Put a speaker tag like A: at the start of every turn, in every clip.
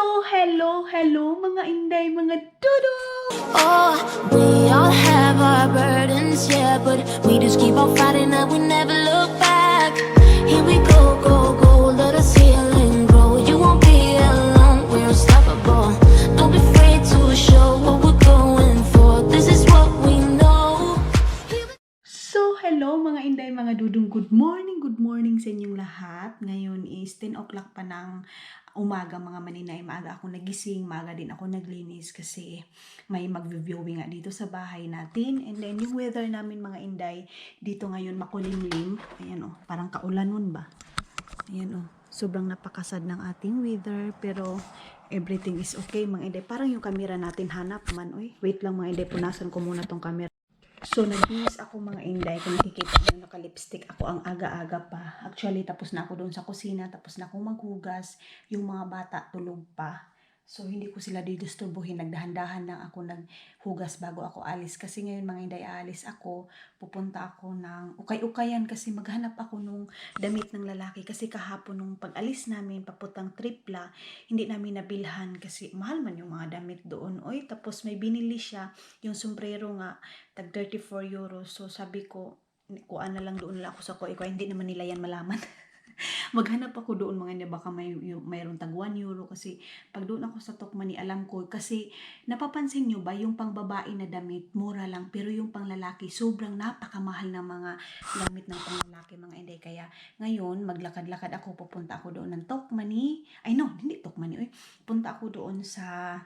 A: Hello mga inday, mga dudu!
B: Oh, we all have our burdens, yeah, but we just keep on fighting and we never look back. Here we go, go, go, let us heal and grow. You won't be alone, we're unstoppable. Don't be afraid to show what we're going for. This is what we know.
A: So, hello mga inday, mga dudong, good morning sa inyong lahat. Ngayon is 10 o'clock pa ng umaga mga maninay. Maaga ako nagising, maaga din ako naglinis kasi may mag-viewing nga dito sa bahay natin. And then yung weather namin mga inday, dito ngayon makulimlim. Ayan o, parang kaulanon ba? Ayan o, sobrang napakasad ng ating weather pero everything is okay mga inday. Parang yung camera natin hanap man. Uy, wait lang mga inday, punasan ko muna tong camera. So, nagbihis ako mga inday. Kung nakikita nyo, naka-lipstick ako ang aga-aga pa. Actually, tapos na ako doon sa kusina. Tapos na akong maghugas. Yung mga bata tulog pa. So, hindi ko sila didisturbuhin. Nagdahan-dahan lang ako naghugas bago ako alis. Kasi ngayon mga inday, aalis ako. Pupunta ako ng ukay-ukayan kasi maghanap ako nung damit ng lalaki. Kasi kahapon nung pag-alis namin, papuntang Tripla, hindi namin nabilhan kasi mahal man yung mga damit doon. Oy, tapos may binili siya. Yung sombrero nga, tag 34 euros. So, sabi ko, kuhaan na lang doon lang ako sa kuha. Hindi naman nila yan malaman. Maghanap ako doon mga niya, baka mayroon tag 1 euro kasi pag doon ako sa Tokmani alam ko kasi napapansin nyo ba yung pang babae na damit mura lang pero yung pang lalaki sobrang napakamahal ng mga damit ng pang lalaki mga inday. Kaya ngayon maglakad-lakad ako, pupunta ako doon ng Tokmani, ay no, hindi Tokmani, punta ako doon sa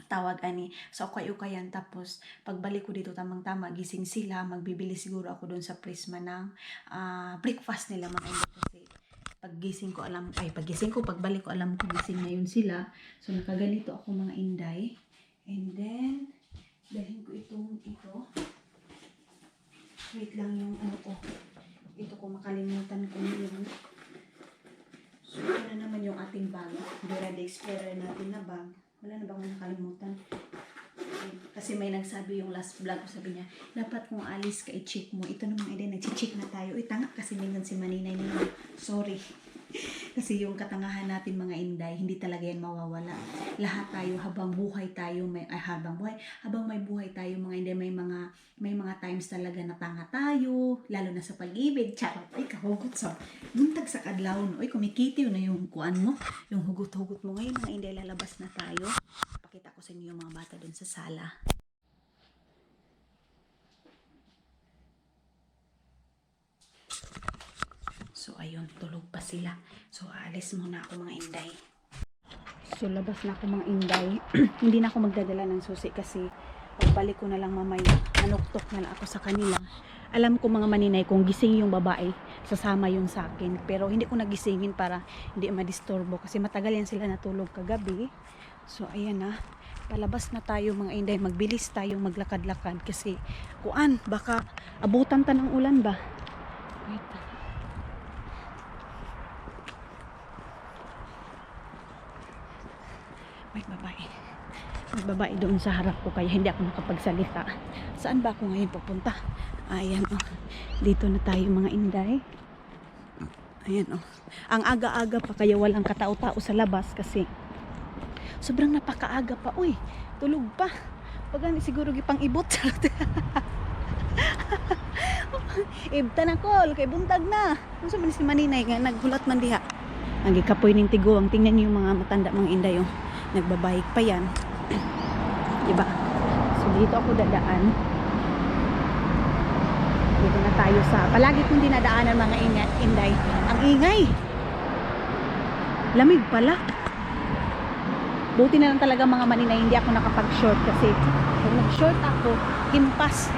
A: tawag ani sa ukay-ukayan. Tapos pagbalik ko dito tamang-tama gising sila, magbibili siguro ako doon sa Prisma ng breakfast nila mga inday kasi pagising ko, pagbalik ko alam ko gising na yun sila. So nakaganito ako mga inday. And then dalhin ko ito. Wait lang yung ano ko. Ito ko makalimutan ko yun. So ito na naman yung ating bag. Duralex Explorer natin na bag. Wala na bang nakalimutan? Kasi may nagsabi yung last vlog ko, sabi niya, dapat kung alis ka, i-check mo. Ito naman din, nag-check na tayo. Tanga kasi minsan si Maninay nila. Sorry. Kasi yung katangahan natin mga inday, hindi talaga yan mawawala. Lahat tayo habang buhay tayo, habang may buhay tayo mga inday, may mga times talaga na tanga tayo, lalo na sa pag-ibig. Charot, ay kahugot sa buntag sa kadlaw. Oy, kumikitiw na yung kuan mo, yung hugot-hugot mo. Ngayon mga inday, lalabas na tayo. Pakita ko sa inyo yung mga bata dun sa sala. So, ayun, tulog pa sila. So, aalis muna ako mga inday. So, labas na ako mga inday. Hindi na ako magdadala ng susi kasi pagbalik ko na lang mamaya, manuktok na lang ako sa kanila. Alam ko mga maninay, kung gising yung babae, sasama yung sa akin. Pero hindi ko nagisingin para hindi madisturbo kasi matagal yan sila natulog kagabi. So, ayan na. Palabas na tayo mga inday. Magbilis tayong maglakad-lakad kasi kuan, baka abutan ta ng ulan ba? Wait. May babae doon sa harap ko kaya hindi ako nakapagsalita. Saan ba ako ngayon pupunta? Ayan oh. Dito na tayo mga inday. Ayan oh. Ang aga-aga pa kaya walang katao-tao sa labas kasi sobrang napakaaga pa. Uy, tulog pa. Pag siguro gipang ibot. Ibta na call kay buntag na. Ano sa man si Maninay nga naghulat man diha. Ang gikapoy ning tiguang. Tingnan niyo yung mga matanda mga inday oh. Nagbabayik pa yan. Diba? So dito ako dadaan. Dito na tayo sa palagi kong dinadaanan mga inday. Ang ingay. Lamig pala. Buti na lang talaga mga maninay hindi ako nakapag-short kasi pag nag-short ako, himpas.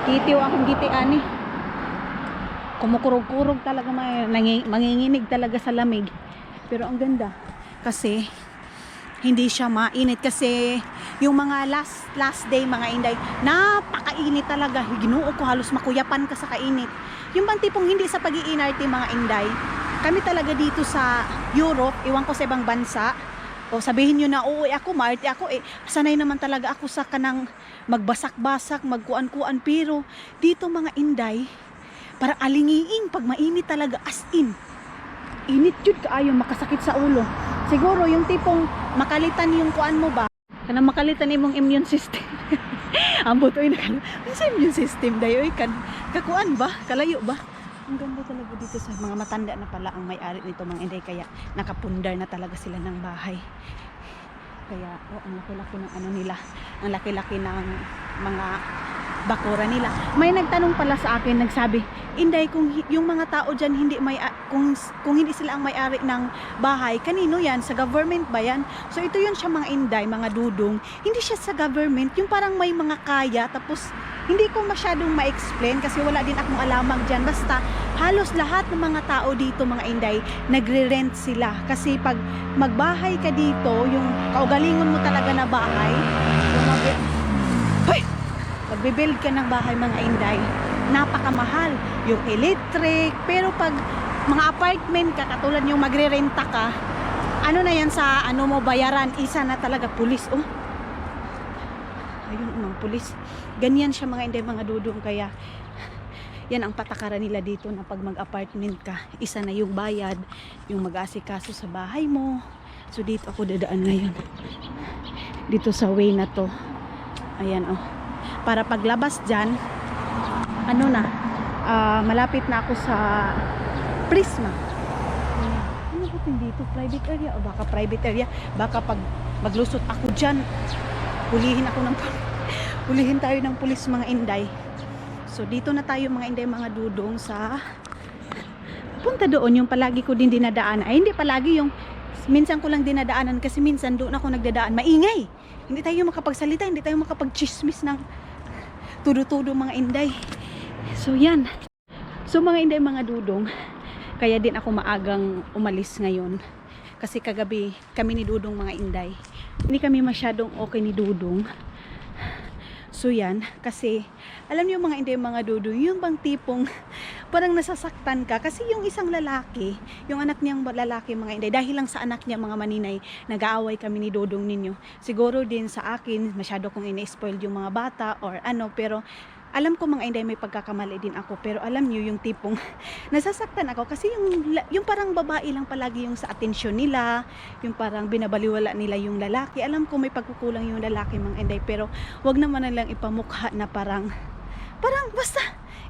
A: Titiw akong gitian eh. Kumukurog-kurog talaga, manginginig talaga sa lamig. Pero ang ganda kasi hindi siya mainit kasi yung mga last day mga inday, napakainit talaga. Ginoo ko, halos makuyapan ka sa kainit. Yung bang tipong hindi sa pag-iinarte mga inday, kami talaga dito sa Europe, iwan ko sa ibang bansa, o sabihin nyo na, oo, ako, maarte ako, sanay naman talaga ako sa kanang magbasak-basak, magkuan-kuan, pero dito mga inday, para alingiing, pag mainit talaga, as in, init yun kaayo, makasakit sa ulo. Siguro yung tipong makalitan yung kuan mo ba? Kanang makalitan imong immune system. Ang butoy na kalo. Ano sa immune system dayo kan kakuan ba? Kalayo ba? Ang ganda talaga dito sa mga matanda na pala ang may-ari nito mga inday, kaya nakapundar na talaga sila ng bahay. Kaya ang laki-laki ng ano nila, ang laki-laki ng mga bakura nila. May nagtanong pala sa akin, nagsabi, Inday, kung yung mga tao dyan hindi may kung hindi sila ang may-ari ng bahay, kanino yan? Sa government ba yan? So ito yun siya mga Inday, mga dudong. Hindi siya sa government, yung parang may mga kaya, tapos hindi ko masyadong ma-explain kasi wala din akong alamang dyan. Basta halos lahat ng mga tao dito mga Inday, nagre-rent sila. Kasi pag magbahay ka dito, yung kaugalingon mo talaga na bahay, pagbibuild ka ng bahay mga Inday, napakamahal yung electric. Pero pag mga apartment ka, katulad yung magre-renta ka, ano na yan sa ano mo bayaran, isa na talaga pulis. Oh, ayun mga pulis, ganyan siya mga Inday, mga dudong. Kaya yan ang patakaran nila dito, na pag mag-apartment ka, isa na yung bayad, yung mag-aasikaso sa bahay mo. So dito ako dadaan ngayon, dito sa way na to. Ayan oh, para paglabas dyan, ano na, malapit na ako sa Prisma. Ano ba dito? Private area o baka private area? Baka pag maglusot ako dyan, hulihin tayo ng pulis mga Inday. So dito na tayo mga Inday, mga dudong, sa punta doon yung palagi ko din dinadaan. Ay hindi palagi, yung minsan ko lang dinadaanan kasi minsan doon ako nagdadaan, maingay. Hindi tayo makapagsalita, hindi tayo makapagchismis ng tudo-tudo mga Inday. So yan. So mga Inday, mga dudong, kaya din ako maagang umalis ngayon. Kasi kagabi kami ni Dudong mga Inday, hindi kami masyadong okay ni Dudong. So yan, kasi alam niyo mga Inday, mga dudong, yung bang tipong parang nasasaktan ka kasi yung isang lalaki, yung anak niyang lalaki mga Inday, dahil lang sa anak niya mga maninay, nag-aaway kami ni Dudong ninyo. Siguro din sa akin, masyado kong ini-spoil yung mga bata or ano, pero alam ko mga Inday, may pagkakamali din ako. Pero alam niyo yung tipong nasasaktan ako kasi yung parang babae lang palagi yung sa atensyon nila, yung parang binabaliwala nila yung lalaki. Alam ko may pagkukulang yung lalaki mga Inday, pero wag naman nilang ipamukha na parang basta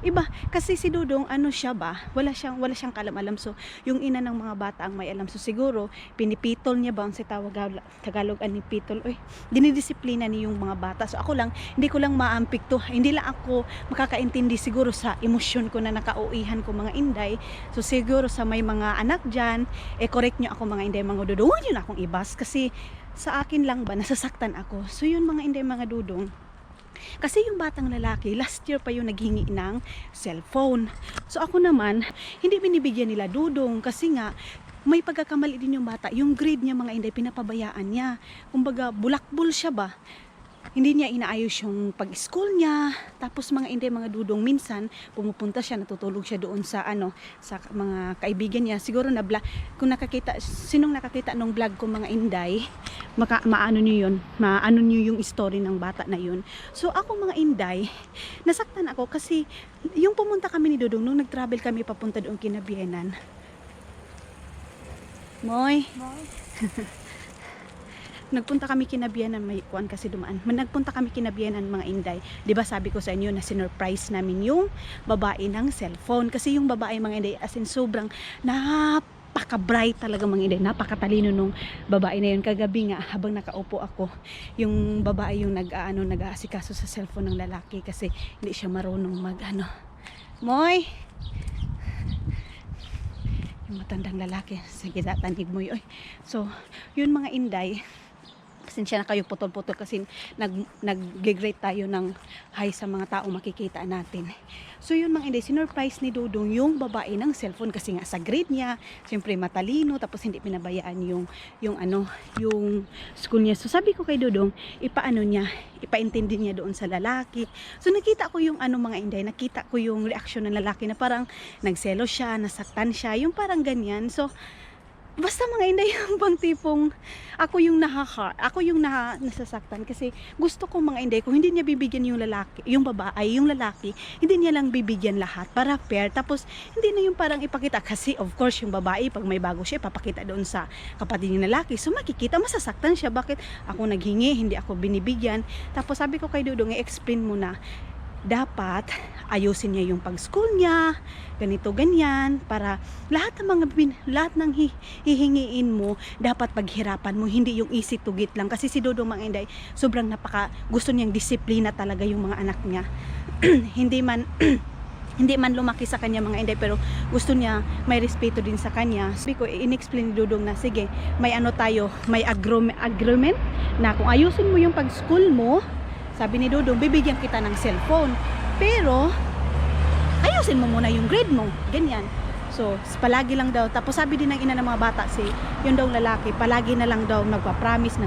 A: iba. Kasi si Dudong, ano siya ba, wala siyang kalam-alam. So yung ina ng mga bata ang may alam. So siguro pinipitol niya ba, ang tawag Tagalog ani pitol, oy, dinidisiplina niya yung mga bata. So ako lang, hindi ko lang maampik to, hindi lang ako makakaintindi siguro sa emosyon ko na nakauihan ko mga Inday. So siguro sa may mga anak dyan, correct nyo ako mga Inday, mga dudong, huwag nyo na akong ibas kasi sa akin lang ba nasasaktan ako. So yun mga Inday, mga dudong, kasi yung batang lalaki, last year pa yung naghingi ng cellphone. So ako naman, hindi binibigyan nila Dudong kasi nga may pagkakamali din yung bata. Yung grade niya mga Inday, pinapabayaan niya. Kumbaga, bulakbol siya ba? Hindi niya inaayos yung pag-school niya. Tapos mga Inday, mga dudong, minsan pumupunta siya, natutulog siya doon sa sa mga kaibigan niya. Siguro na kung sinong nakakita nung vlog ko mga Inday, maano niyo yung story ng bata na yun. So ako mga Inday, nasaktan ako kasi yung pumunta kami ni Dudong nung nag-travel kami papunta doon kina Bienan. Moy. Nagpunta kami kinabiyanan, may kuan kasi dumaan. Nagpunta kami kinabiyanan mga Inday. 'Di ba sabi ko sa inyo na sinurprise namin yung babae ng cellphone kasi yung babae mga Inday, as in sobrang napaka-bright talaga mga Inday. Napakatalino nung babae na yun. Kagabi nga habang nakaupo ako, yung babae yung nag-aasikaso sa cellphone ng lalaki kasi hindi siya marunong Moy. Yung matandang lalaki, sige tanig mo yun. So, yun mga Inday, pasensya na kayo putol-putol kasi nag-greet tayo ng hi sa mga tao makikita natin. So yun mga Inday, sinurprise ni Dudong yung babae ng cellphone kasi nga sa grade niya, siyempre matalino, tapos hindi pinabayaan yung school niya. So sabi ko kay Dudong, ipaintindi niya doon sa lalaki. So nakita ko yung mga Inday, nakita ko yung reaksyon ng lalaki na parang nagselo siya, nasaktan siya, yung parang ganyan. So basta mga inday, yung bang tipong ako yung nasasaktan kasi gusto ko mga inday, kung hindi niya bibigyan yung lalaki, yung babae, yung lalaki, hindi niya lang bibigyan lahat para fair. Tapos hindi na yung parang ipakita, kasi of course yung babae pag may bago siya papakita doon sa kapatid ng lalaki, so makikita masasaktan siya, bakit ako naghingi, hindi ako binibigyan. Tapos sabi ko kay Dudong, i-explain mo na dapat ayusin niya yung pag-school niya, ganito ganyan, para lahat ng lahat ng hihingiin mo dapat paghirapan mo, hindi yung easy to get lang. Kasi si Dudong mga inday, sobrang gusto niyang disiplina talaga yung mga anak niya. hindi man hindi man lumaki sa kanya mga inday, pero gusto niya may respeto din sa kanya. Sabi ko, in-explain ni Dudong na sige, may may agreement na kung ayusin mo yung pag-school mo, sabi ni Dudong, bibigyan kita ng cellphone. Pero, ayusin mo muna yung grade mo. Ganyan. So, palagi lang daw. Tapos sabi din ng ina ng mga bata, yung daw lalaki, palagi na lang daw nagpa-promise.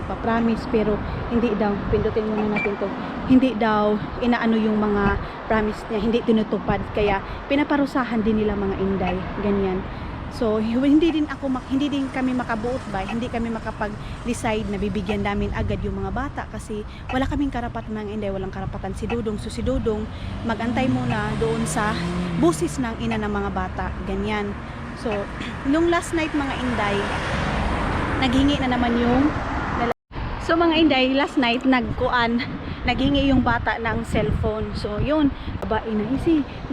A: Pero hindi daw, pindutin muna natin to, hindi daw inaano yung mga promise niya, hindi tinutupad. Kaya, pinaparusahan din nila mga inday. Ganyan. So, hindi din kami makabuot ba, hindi kami makapag-decide na bibigyan namin agad yung mga bata kasi wala kaming karapatan mga inday, walang karapatan si Dudong. So si Dudong magantay muna doon sa busis ng ina ng mga bata, ganyan. So, nung last night mga inday, naghingi na naman yung so mga inday, last night naghingi yung bata ng cellphone. So yun, babae na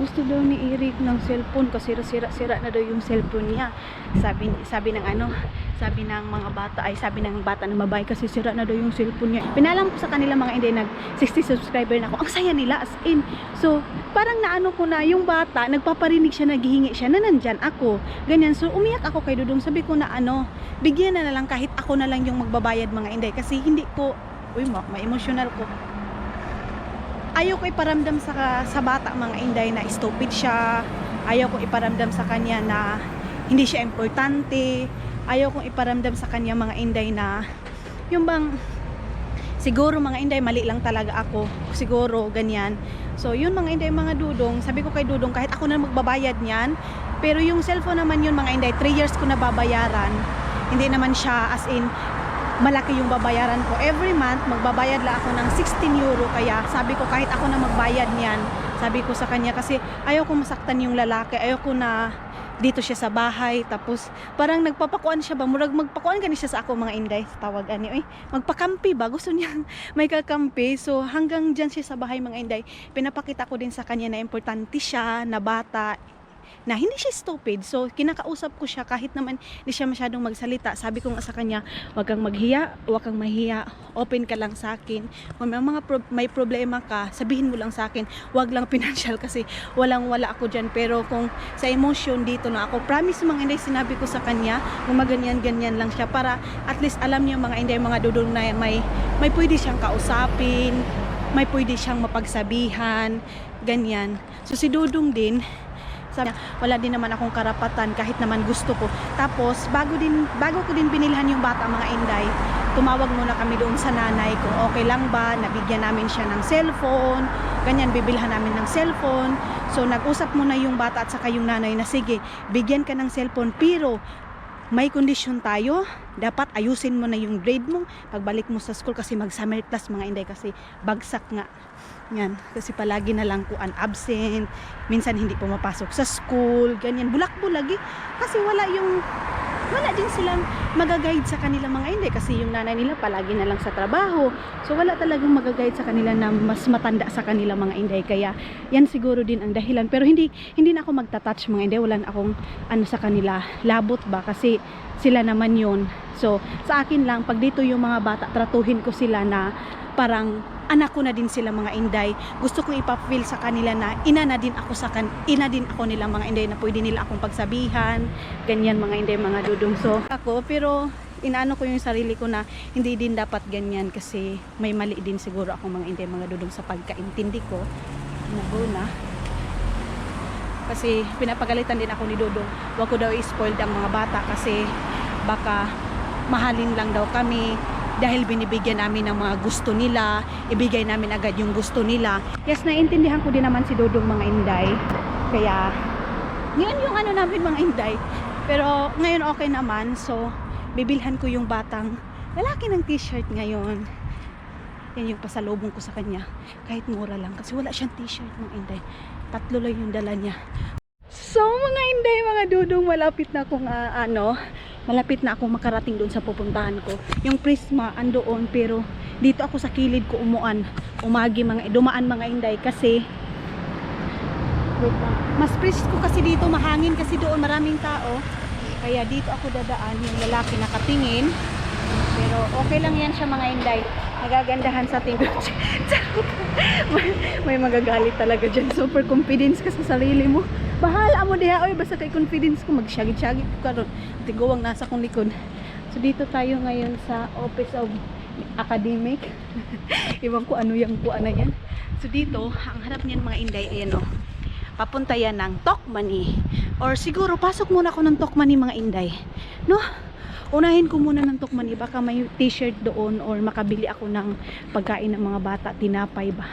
A: gusto daw ni Eric ng cellphone kasi sira na daw yung cellphone niya. Sabi ng mga bata, sabi ng bata na babae kasi sira na daw yung cellphone niya. Pinalam ko sa kanila mga inday, nag 60 subscriber na ako. Ang saya nila as in. So parang naano ko na yung bata, nagpaparinig siya, naghihingi siya na nandyan ako. Ganyan. So umiyak ako kay Dudong. Sabi ko na bigyan na lang kahit ako na lang yung magbabayad mga inday kasi hindi ko, ma-emotional ko. Ayaw ko iparamdam sa bata mga inday na stupid siya. Ayaw ko iparamdam sa kanya na hindi siya importante. Ayaw kong iparamdam sa kanya mga inday na yung bang siguro mga inday mali lang talaga ako. Siguro ganyan. So yun mga inday mga Dudong, sabi ko kay Dudong kahit ako na magbabayad niyan, pero yung cellphone naman yun mga inday, 3 years ko na babayaran. Hindi naman siya as in malaki yung babayaran ko. Every month, magbabayad lang ako ng 16 euro. Kaya sabi ko, kahit ako na magbayad niyan, sabi ko sa kanya, kasi ayaw ko masaktan yung lalaki. Ayaw ko na dito siya sa bahay. Tapos, parang nagpapakuan siya ba? Murag magpakuan ka siya sa ako mga inday. Tawag magpakampi ba? Gusto niya may kakampi. So, hanggang dyan siya sa bahay mga inday. Pinapakita ko din sa kanya na importante siya, na bata, na hindi siya stupid. So kinakausap ko siya kahit naman hindi siya masyadong magsalita. Sabi ko nga sa kanya, wag kang mahiya, open ka lang sa akin. Kung may problema ka, sabihin mo lang sa akin. Wag lang financial kasi wala ako dyan. Pero kung sa emotion dito na ako, promise mga inday, sinabi ko sa kanya, kung maganyan-ganyan lang siya para at least alam niya mga inday, mga Dudong na may pwede siyang kausapin, may pwede siyang mapagsabihan, ganyan. So si Dudong din, sabi niya, wala din naman akong karapatan kahit naman gusto ko. Tapos bago ko din binilhan yung bata mga inday, tumawag muna kami doon sa nanay kung okay lang ba, nabigyan namin siya ng cellphone, ganyan, bibilhan namin ng cellphone. So nag-usap muna yung bata at saka yung nanay na sige, bigyan ka ng cellphone, pero may kondisyon tayo, dapat ayusin mo na yung grade mo pagbalik mo sa school kasi mag summer class mga inday kasi bagsak nga yan, kasi palagi na lang kuan absent, minsan hindi pumapasok sa school, ganyan, bulak-bulagi kasi wala din silang magaguide sa kanila mga inday kasi yung nanay nila palagi na lang sa trabaho. So wala talagang magaguide sa kanila na mas matanda sa kanila mga inday. Kaya yan siguro din ang dahilan. Pero hindi na ako magta-touch mga inday. Wala na akong sa kanila, labot ba kasi sila naman yun. So sa akin lang, pag dito yung mga bata, tratuhin ko sila na parang anak ko na din sila mga inday. Gusto kong ipapfeel sa kanila na ina din ako nila mga inday, na pwede nila akong pagsabihan, ganyan mga inday mga Dudong. So ako, pero inaano ko yung sarili ko na hindi din dapat ganyan kasi may mali din siguro ako mga inday mga Dudong sa pagkaintindi ko. Nabuna. Kasi pinapagalitan din ako ni Dudong, wag ko daw i-spoiled ang mga bata kasi baka mahalin lang daw kami dahil binibigyan namin ng mga gusto nila, ibigay namin agad yung gusto nila. Yes, naiintindihan ko din naman si Dudong mga inday. Kaya, yun yung namin mga inday. Pero ngayon okay naman. So, bibilhan ko yung batang lalaki ng t-shirt ngayon. Yan yung pasalubong ko sa kanya. Kahit mura lang. Kasi wala siyang t-shirt mga inday. 3 lang yung dala niya. So mga inday, mga dudong, malapit na akong malapit na akong makarating doon sa pupuntahan ko. Yung Prisma andoon, pero dito ako sa kilid ko dumaan mga inday kasi wait lang. Mas presko kasi dito, mahangin kasi doon maraming tao. Kaya dito ako dadaan, yung lalaki nakatingin. Pero okay lang yan siya mga inday. Nagagandahan sa ating may magagalit talaga dyan. Super confidence ka sa sarili mo. Bahala mo diha, oy, basta kay confidence ko, magsyagit-syagit ko karon. Tigawang nasa kong likod. So dito tayo ngayon sa Office of Academic. Iwan ko ano yung kuan na yan. So dito, ang harap niyan mga inday, ayan o. Papunta yan ng Tokmani. Or siguro, pasok muna ako ng Tokmani mga inday. No? Unahin ko muna ng Tokmani. Baka may t-shirt doon or makabili ako ng pagkain ng mga bata. Tinapay ba?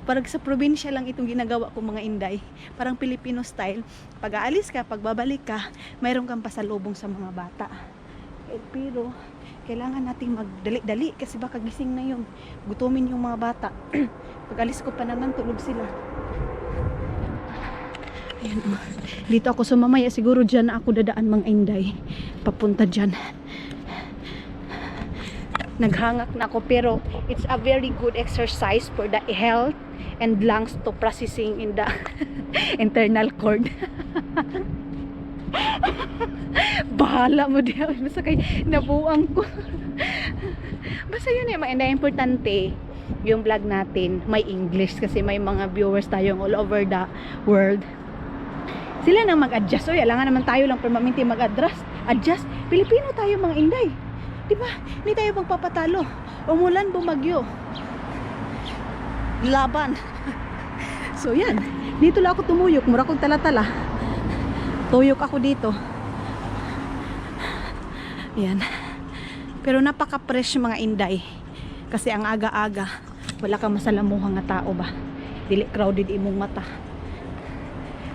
A: Parang sa probinsya lang itong ginagawa ko mga inday. Parang Filipino style. Pag aalis ka, pag babalik ka, mayroon kang pasalubong sa mga bata. Pero kailangan nating magdali-dali kasi baka gising na yun. Gutumin yung mga bata. Pag alis ko pa naman, tulog sila. Ayan, dito ako sumamaya. Siguro dyan na ako dadaan mga inday. Papunta dyan. Naghangak na ako, pero it's a very good exercise for the health and lungs to processing in the internal cord. Bahala mo diya, basta kay nabuang ko. Basta yun eh, mga importante yung vlog natin may English kasi may mga viewers tayong all over the world. Sila nang mag-adjust. O alangan naman tayo lang permanente mag-adjust. Pilipino tayo mga inday. Diba? Hindi tayo magpapatalo. Umulan, bumagyo. Laban. So yan. Dito lang ako tumuyok. Mura kong tala-tala. Tuyok ako dito. Yan. Pero napaka-fresh mga inday. Kasi ang aga-aga, wala kang masalamuhang nga tao ba. Dili crowded imong mata.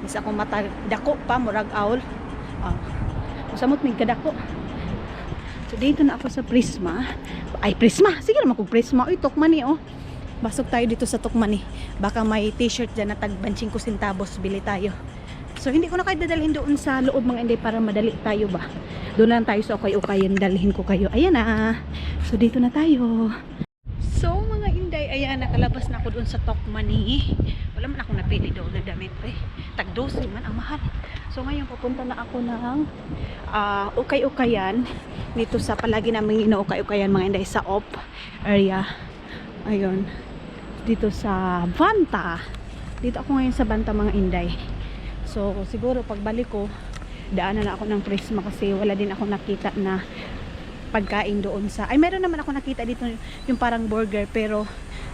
A: Isa akong mata dako pa, murag owl. Masamot mig kadako. So dito na ako sa Prisma. Ay, Prisma. Sige naman kung Prisma. Uy, Tokmani oh. Basok tayo dito sa Tokmani. Baka may t-shirt dyan na tag 25 centavos. Bili tayo. So hindi ko na kayo dadalhin doon sa loob mga inday para madali tayo ba. Doon lang tayo sa ukay-ukayan. Dalhin ko kayo. Ayan na. So dito na tayo. So mga inday, ayan, nakalabas na ako doon sa Tokmani. Wala man akong napili doon na damit. Ay, tag 12 man ang mahal. So ngayon pupunta na ako ng ukay-ukayan dito sa palagi namin ino-ukay-ukayan mga inday sa OP area. Ayun. Dito sa Banta. Dito ako ngayon sa Banta mga inday. So siguro pagbalik ko, daanan na ako ng Prisma kasi wala din ako nakita na pagkain doon sa, ay meron naman ako nakita dito yung parang burger, pero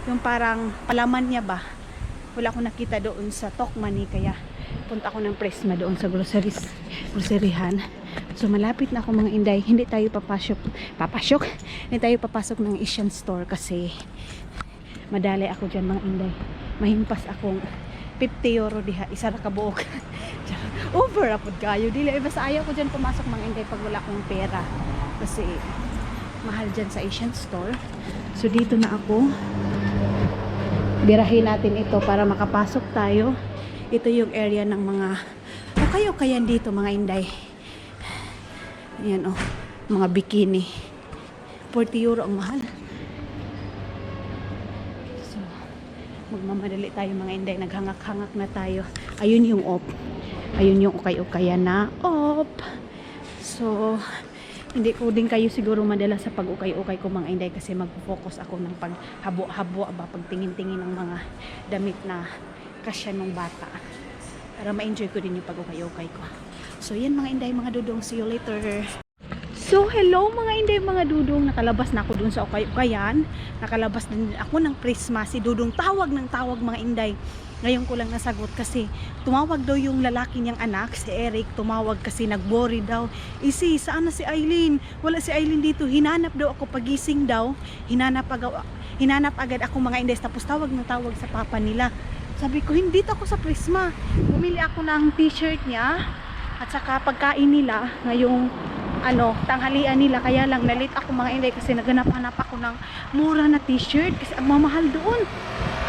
A: yung parang palaman niya ba, wala akong nakita doon sa Tokmani, kaya punta ako ng Prisma doon sa groceryhan. So malapit na ako mga inday. Hindi tayo papasok hindi tayo papasok ng Asian store kasi madali ako dyan mga inday. Mahimpas akong 50 euro diha, isa ra ka buok. Over apod kayo dili, basta ayaw ko dyan pumasok mga inday pag wala akong pera kasi mahal dyan sa Asian store. So dito na ako, birahin natin ito para makapasok tayo. Ito yung area ng mga ukay-ukayan dito mga inday. Ayan oh, mga bikini. 40 euro ang mahal. So magmamadali tayo mga inday, naghangak-hangak na tayo. Ayun yung op, ayun yung ukay-ukayan na op. So hindi ko din kayo siguro madala sa pag-ukay-ukay ko mga inday kasi mag-focus ako ng paghabo-habo ba, pagtingin-tingin ng mga damit na kasya ng bata para ma-enjoy ko din yung pag-ukay-ukay ko. So yan mga inday, mga dudong, see you later. So hello mga inday, mga dudong, nakalabas na ako dun sa ukay-ukayan. Nakalabas din ako ng Prisma. Si Dudong tawag ng tawag mga inday. Ngayon ko lang nasagot kasi tumawag daw yung lalaki niyang anak, si Eric. Tumawag kasi nag-worry daw. Isi, saan na si Aileen? Wala si Aileen dito. Hinanap daw ako pagising daw. Hinanap agad ako mga inday. Tapos tawag na tawag sa papa nila. Sabi ko, hindi ako sa Prisma. Bumili ako ng t-shirt niya. At saka pagkain nila ngayong tanghalian nila, kaya lang nalit ako mga inday kasi naghanap-hanap ako ng mura na t-shirt kasi ang mamahal doon.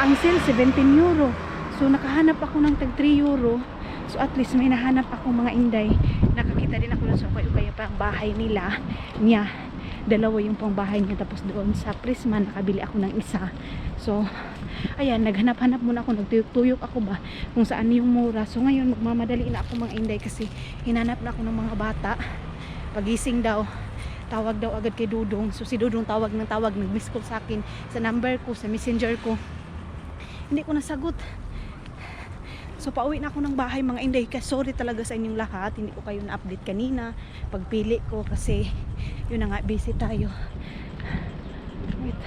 A: Ang sale 17 euro. So nakahanap ako ng tag 3 euro. So at least may nahanap ako mga inday. Nakakita din ako ng so kaya pa ang bahay nila niya. Dalawa yung pangbahay niya, tapos doon sa Prisma nakabili ako ng isa. So ayan, naghanap-hanap muna ako, nagtuyok-tuyok ako ba kung saan yung mura. So ngayon magmamadali na ako mga inday kasi hinanap na ako ng mga bata. Pagising daw, tawag daw agad kay Dudong. So si Dudong tawag ng tawag, nag-miss call sa akin sa number ko, sa messenger ko. Hindi ko nasagot. So pauwi na ako ng bahay mga inday. Kaya sorry talaga sa inyong lahat, hindi ko kayo na-update kanina pagpili ko kasi yun na nga, busy tayo. Wait,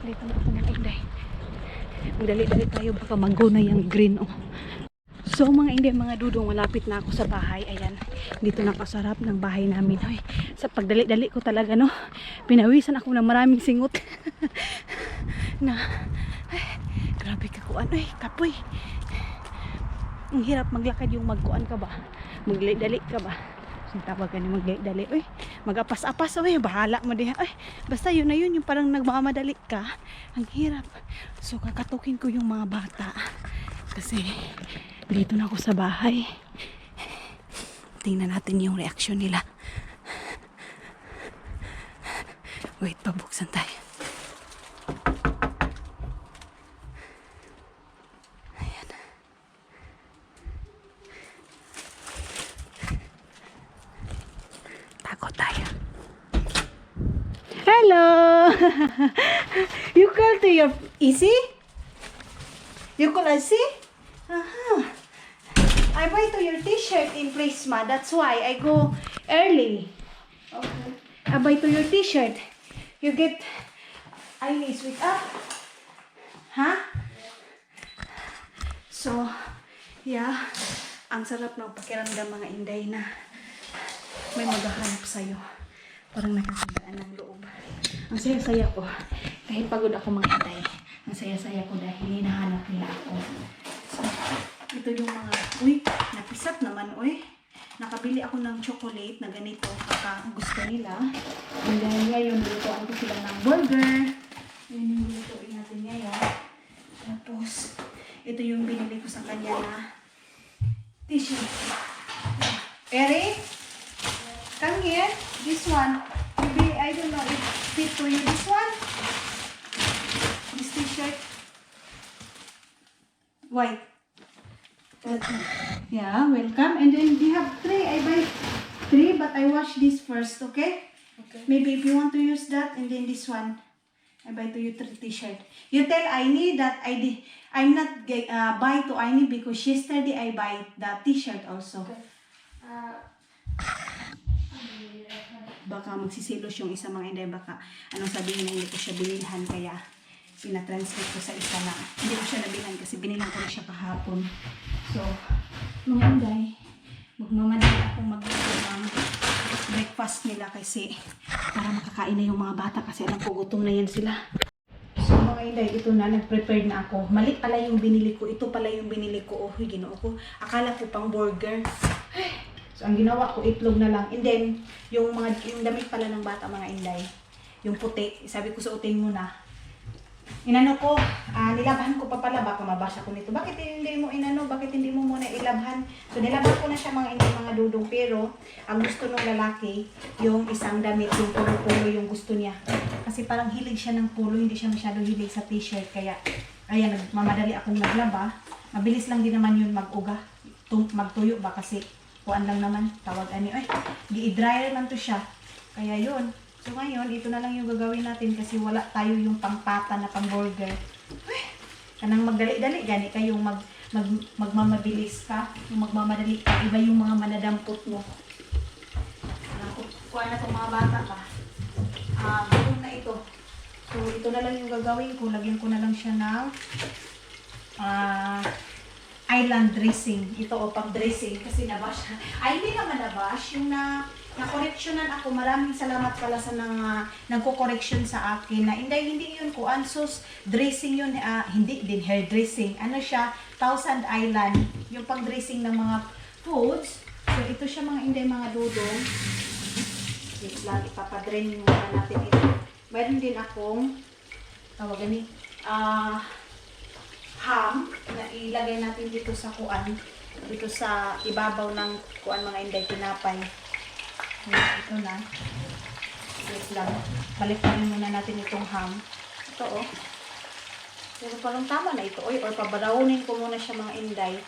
A: dito na ako mga inday. Magdali-dali tayo, baka mag-go na yung green. So mga inday, mga Dudong, malapit na ako sa bahay. Ayan, dito na ako sa harap ng bahay namin. Ay, sa pagdali-dali ko talaga, no, pinawisan ako ng maraming singot. Na ay, grabe kakuan, ay kapoy. Ang hirap maglakad yung magkuan ka ba, magdali-dali ka ba. So tawag ka ni magdali-dali, uy, mag-apas-apas, uy, bahala mo diha. Ay, basta yun na yun, yung parang nagmamadali ka, ang hirap. So kakatukin ko yung mga bata kasi dito na ako sa bahay. Tingnan natin yung reaksyon nila. Wait, pabuksan tayo. Ayan. Takot tayo. Hello! You call to your Easy? You call Easy? Aha. I buy to your t-shirt in Prisma. That's why I go early. Okay. I buy to your t-shirt. You get Ailis with up. Huh? So, yeah. Ang sarap ng pakiramdam mga inday na may maghahanap sa'yo. Parang nakakagaan ng loob. Ang saya-saya ko. Kahit pagod ako mga inday. Ang saya-saya ko dahil hinahanap nila ako. So, ito yung mga, uy, napisat naman, uy. Nakabili ako ng chocolate na ganito, kaka gusto nila. And then, ngayon, lutuan ko sila ng burger. Yun yung lutuin natin ngayon. Tapos, ito yung binili ko sa kanya na t-shirt. Eric, come here. This one. Maybe, I don't know if fit to you. This one. This t-shirt. White. Yeah, welcome. And then we have 3. I buy 3, but I wash this first, okay? Okay. Maybe if you want to use that, and then this one, I buy to you 3 t-shirt. You tell Aini that I'm not buy to Aini because yesterday I buy the t-shirt also. Okay. Baka magsisilos yung isa mga inday, baka anong sabihin na hindi ko siya binilhan, kaya pina-translate ko sa isa na hindi ko siya nabilan kasi binilang ko na siya kahapon. So, mga inday, magmamadali akong breakfast nila kasi para makakain na yung mga bata kasi alam ko gutom na yan sila. So mga inday, ito na, nag-prepare na ako. Mali pala yung binili ko, ito pala yung binili ko. Oh, ginoo ko. Akala ko pang burger. So ang ginawa ko, itlog na lang. And then, yung damit pala ng bata mga inday, yung puti, sabi ko suotin mo na. Inano ko, nilabhan ko pa pala, baka mabasa ko nito. Bakit hindi mo inano? Bakit hindi mo muna ilabhan? So nilabhan ko na siya mga Dudong, pero ang gusto ng lalaki, yung isang damit, yung polo-polo yung gusto niya. Kasi parang hilig siya ng polo, hindi siya masyado hilig sa t-shirt. Kaya, ayan, mamadali akong naglaba. Mabilis lang din naman yun mag-uga. Magtuyo ba kasi kuan lang naman, tawag ani. Ay, i-dryer man to siya. Kaya yun. So ngayon, ito na lang yung gagawin natin kasi wala tayo yung pangpata na pang-burger. Kanang magdali-dali, gani kayong magmamabilis ka, yung magmamadali ka, iba yung mga manadampot mo. Kuha na itong mga bata ka. Gawin na ito. So ito na lang yung gagawin ko, lagyan ko na lang siya ng island dressing. Ito o pang dressing kasi nabash. Ay, hindi naman nabash. Yung na-correctionan ako. Maraming salamat pala sa nagko-correction sa akin. Na hindi yun ko. Ansos dressing yun. Hindi din hair dressing. Ano siya? Thousand Island. Yung pang dressing ng mga foods. So, ito siya mga inday, mga dudong. Wait lang, ipapadrain muna natin ito. Mayroon din akong, tawagan ni, ham na ilagay natin dito sa kuan. Dito sa ibabaw ng kuan mga inday, tinapay. Ito na. Wait lang. Balik-balik muna natin itong ham. Ito oh. Pero parang tama na ito. Or pabarawunin ko muna siya mga inday.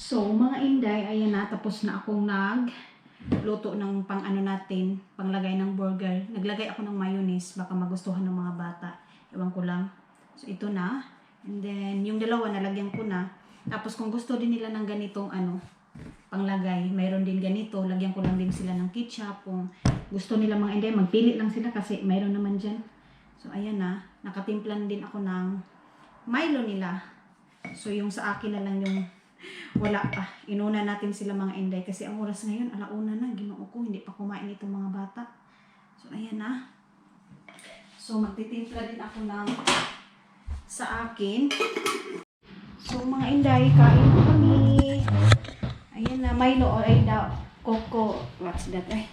A: So, mga inday, ayan na. Tapos na akong nagluto ng pang ano natin. Panglagay ng burger. Naglagay ako ng mayonnaise. Baka magustuhan ng mga bata. Ewan ko lang. So, ito na. And then, yung dalawa, nalagyan ko na. Tapos, kung gusto din nila ng ganitong panglagay, mayroon din ganito. Lagyan ko lang din sila ng ketchup. Kung gusto nila mga inday, magpili lang sila kasi mayroon naman dyan. So, ayan na. Nakatimplan din ako ng Milo nila. So, yung sa akin na lang yung wala pa. Inuna natin sila mga inday. Kasi ang oras ngayon, alauna na. Ginoo ko. Hindi pa kumain itong mga bata. So, ayan na. So, magtitimpla din ako ng sa akin. So, mga inday, kain na kami. Ayan na. Milo or ay daw. Coco. What's that? Ay.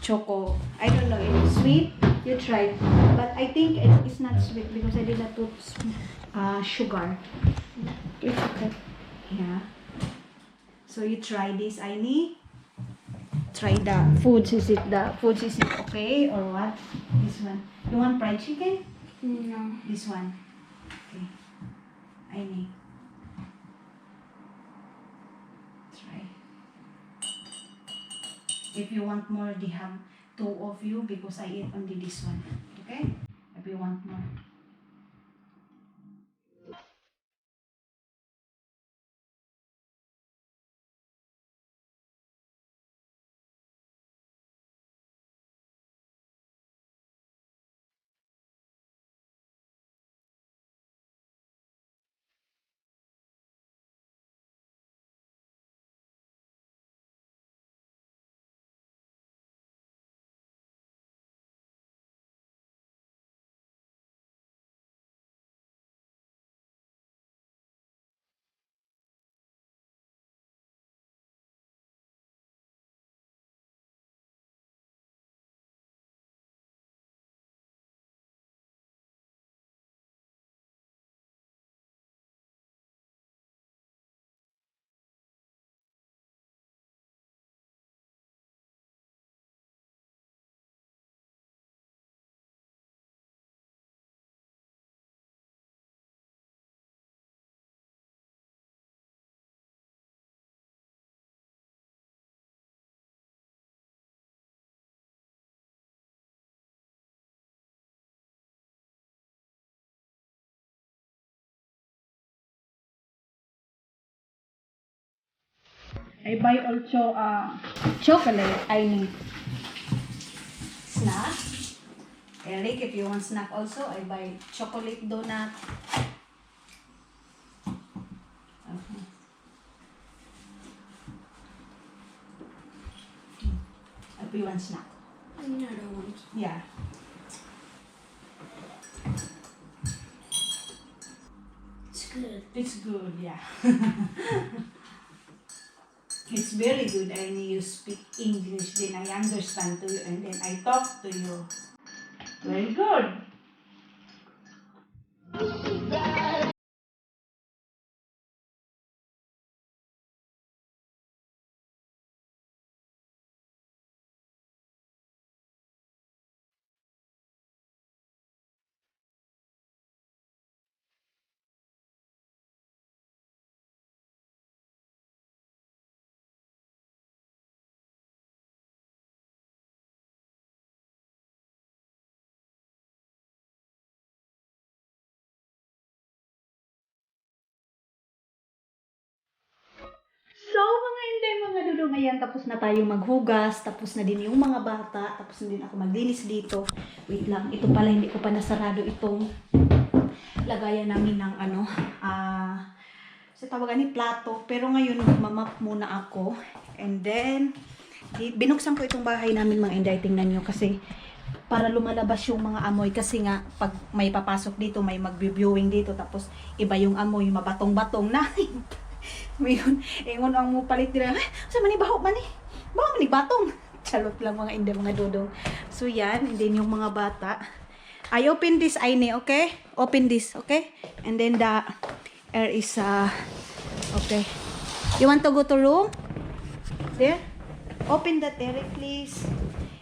A: Choco. I don't know. It's sweet. You try. But I think it is not sweet because I did not put sugar. It's okay. Yeah. So you try this, Aini. Try the foods. Is it okay or what? This one. You want fried chicken?
C: No.
A: This one. Okay. Aini. Try. If you want more, they have 2 of you because I eat only this one. Okay? If you want more. I buy also chocolate. I need snack. Eric, if you want snack also, I buy chocolate donut. Okay. If you want snack.
C: No, I don't want.
A: Yeah.
C: It's good.
A: It's good, yeah. It's very good. And you speak English, then I understand to you, and then I talk to you. Very good. So, mga hindi, mga dudong, ayan, tapos na tayo maghugas, tapos na din yung mga bata, tapos na din ako maglinis dito. Wait lang, ito pala, hindi ko pa nasarado itong lagayan namin ng sa tawagan ni plato. Pero ngayon, magmamap muna ako. And then, binuksan ko itong bahay namin mga inday, tingnan nyo, kasi para lumalabas yung mga amoy. Kasi nga, pag may papasok dito, may mag-viewing dito, tapos iba yung amoy, mabatong-batong na. Mayon, ingon ang mo palit nila. Ay, sa mani baho man eh. Baho man ni batong. Charot lang mga inday, mga dudong. So yan, and then yung mga bata. I open this Aine, okay? Open this, okay? And then the air is okay. You want to go to room? There? Open that, Eric, please.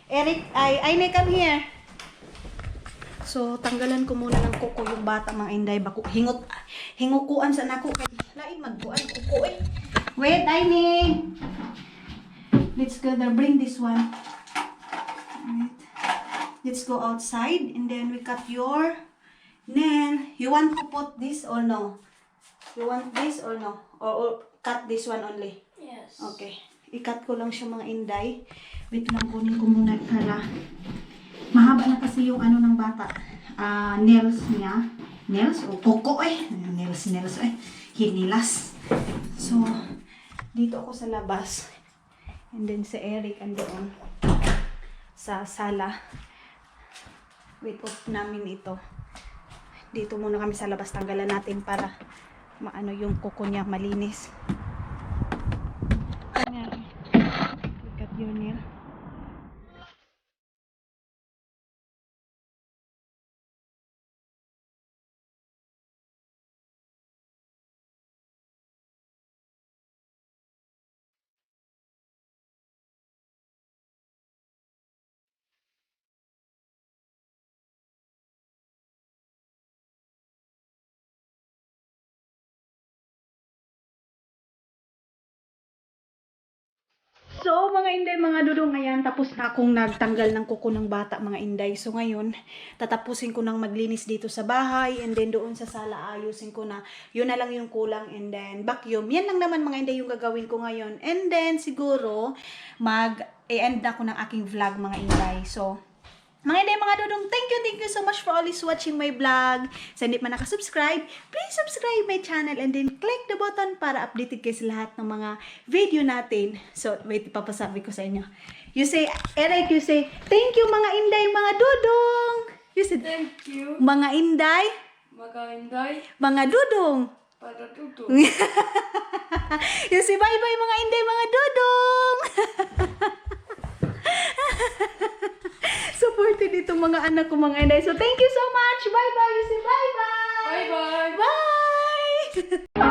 A: Eric, Aine, come here. So, tanggalan ko muna ng kuko yung bata, mga inday. Hingukuan sa nako. Lain, magkuan, kuko eh. Wait, Aine. Let's go there. Bring this one. Alright. Let's go outside. And then we cut your nail. You want to put this or no? You want this or no? Or cut this one only?
C: Yes.
A: Okay. I-cut ko lang siya, mga inday. Wait lang, kunin ko muna para mahaba na kasi yung ano ng bata. Nails niya. Nails o kuko eh. Nails eh. Hinilas. So, dito ako sa labas. And then si Eric andoon sa sala. Wait, off namin ito. Dito muna kami sa labas. Tanggalan natin para maano yung kuko niya malinis. Ayan. Look at your nail. So, mga inday, mga dudong, ngayon, tapos na akong nagtanggal ng kuko ng bata, mga inday. So, ngayon, tatapusin ko nang maglinis dito sa bahay, and then doon sa sala, ayusin ko na. Yun na lang yung kulang, and then vacuum. Yan lang naman, mga inday, yung gagawin ko ngayon. And then, siguro, mag-end na ako ng aking vlog, mga inday. So, mga inday, mga dudong, thank you so much for always watching my vlog. Sa hindi pa nakasubscribe, please subscribe my channel and then click the button para updated kayo sa lahat ng mga video natin. So, wait, ipapasabi ko sa inyo. You say, Eric, you say, thank you mga inday, mga dudong. You said,
C: Thank you.
A: mga inday,
C: Magainday.
A: mga dudong.
C: Para tuto.
A: You say, bye-bye mga inday, mga dudong. Supported itong mga anak ko, mga inday. So, thank you so much. Bye-bye. You say bye-bye.
C: Bye-bye.
A: Bye!